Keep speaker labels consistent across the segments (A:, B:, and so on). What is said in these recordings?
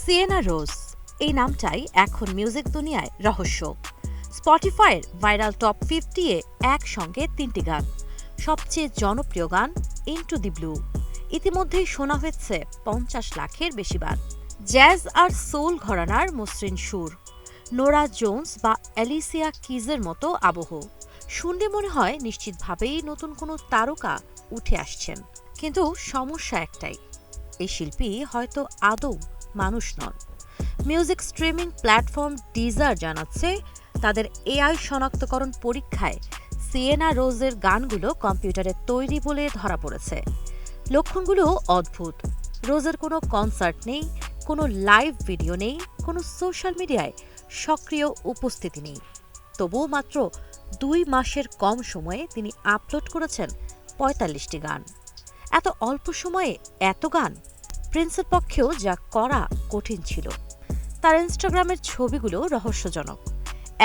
A: Siena রোজ এই নামটাই এখন মিউজিক দুনিয়ায় রহস্য। স্পটিফাইয়ের ভাইরাল টপ 50 এ একসঙ্গে 3টি গান। সবচেয়ে জনপ্রিয় গান ইনটু দি ব্লু ইতিমধ্যেই শোনা হয়েছে 50 লাখের বেশি বার। জ্যাজ আর সোল ঘরানার মসৃণ সুর, নোরা জোন্স বা অ্যালিসিয়া কিজের মতো আবহ শুনলে মনে হয় নিশ্চিতভাবেই নতুন কোনো তারকা উঠে আসছেন। কিন্তু সমস্যা একটাই, এই শিল্পী হয়তো আদৌ মানুষ নন। মিউজিক স্ট্রিমিং প্ল্যাটফর্ম ডিজার জানাচ্ছে, তাদের এআই শনাক্তকরণ পরীক্ষায় সিয়েনা রোজের গানগুলো কম্পিউটারে তৈরি বলে ধরা পড়েছে। লক্ষণগুলো অদ্ভুত। রোজের কোনো কনসার্ট নেই, কোনো লাইভ ভিডিও নেই, কোনো সোশ্যাল মিডিয়ায় সক্রিয় উপস্থিতি নেই। তবুও মাত্র 2 মাসের কম সময়ে তিনি আপলোড করেছেন 45টি গান। এত অল্প সময়ে এত গান প্রিন্সের পক্ষেও যা করা কঠিন ছিল। তার ইনস্টাগ্রামের ছবিগুলো রহস্যজনক।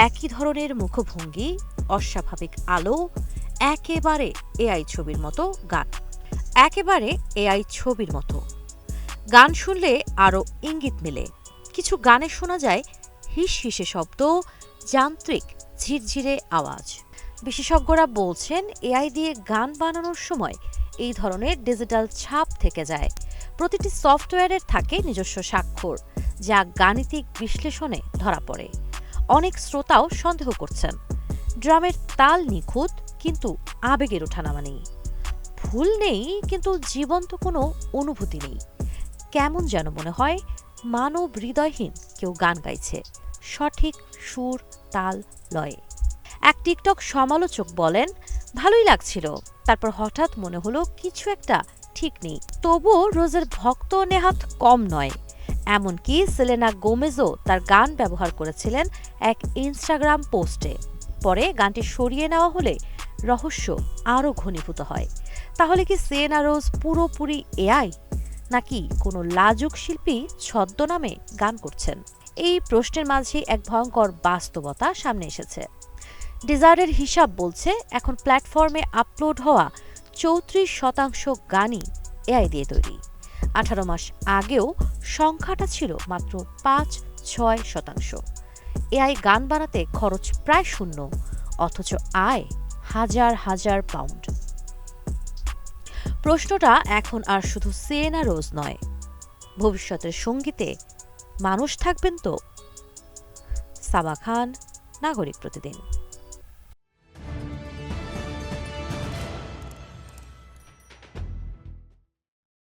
A: একই ধরনের মুখভঙ্গি, অস্বাভাবিক আলো, একেবারে এআই ছবির মতো গান। গান শুনলে আরও ইঙ্গিত মেলে। কিছু গানে শোনা যায় হিস হিসে শব্দ, যান্ত্রিক ঝিরঝিরে আওয়াজ। বিশেষজ্ঞরা বলছেন, এআই দিয়ে গান বানানোর সময় এই ধরনের ডিজিটাল ছাপ থেকে যায়। প্রতিটি সফটওয়্যারের থাকে নিজস্ব স্বাক্ষর, যা গাণিতিক বিশ্লেষণে ধরা পড়ে। অনেক শ্রোতাও সন্দেহ করছেন, ড্রামের তাল নিখুঁত কিন্তু আবেগের ওঠানামা নেই, ভুল নেই কিন্তু জীবন্ত কোনো অনুভূতি নেই। কেমন যেন মনে হয় মানব হৃদয়হীন কেউ গান গাইছে, সঠিক সুর, তাল, লয়ে। এক টিকটক সমালোচক বলেন, ভালোই লাগছিল, তারপর হঠাৎ মনে হলো কিছু একটা ঠিক নেই। তবুও রোজের ভক্ত নেহাত কম নয়। এমনকি সেলেনা গোমেজও তার গান ব্যবহার করেছিলেন এক ইনস্টাগ্রাম পোস্টে। পরে গানটি সরিয়ে নেওয়া হলে রহস্য আরও ঘনীভূত হয়। তাহলে কি সিয়েনা রোজ পুরোপুরি এআই, নাকি কোনো লাজুক শিল্পী ছদ্মনামে গান করছেন? এই প্রশ্নের মাঝে এক ভয়ঙ্কর বাস্তবতা সামনে এসেছে। ডিজারের হিসাব বলছে, এখন প্ল্যাটফর্মে আপলোড হওয়া 34% গানই এআই দিয়ে তৈরি। 18 মাস আগেও সংখ্যাটা ছিল মাত্র 5-6%। এআই গান বানাতে খরচ প্রায় শূন্য, অথচ আয় হাজার হাজার পাউন্ড। প্রশ্নটা এখন আর শুধু সিয়েনা রোজ নয়, ভবিষ্যতের সঙ্গীতে মানুষ থাকবেন তো? সাবা খান, নাগরিক প্রতিদিন।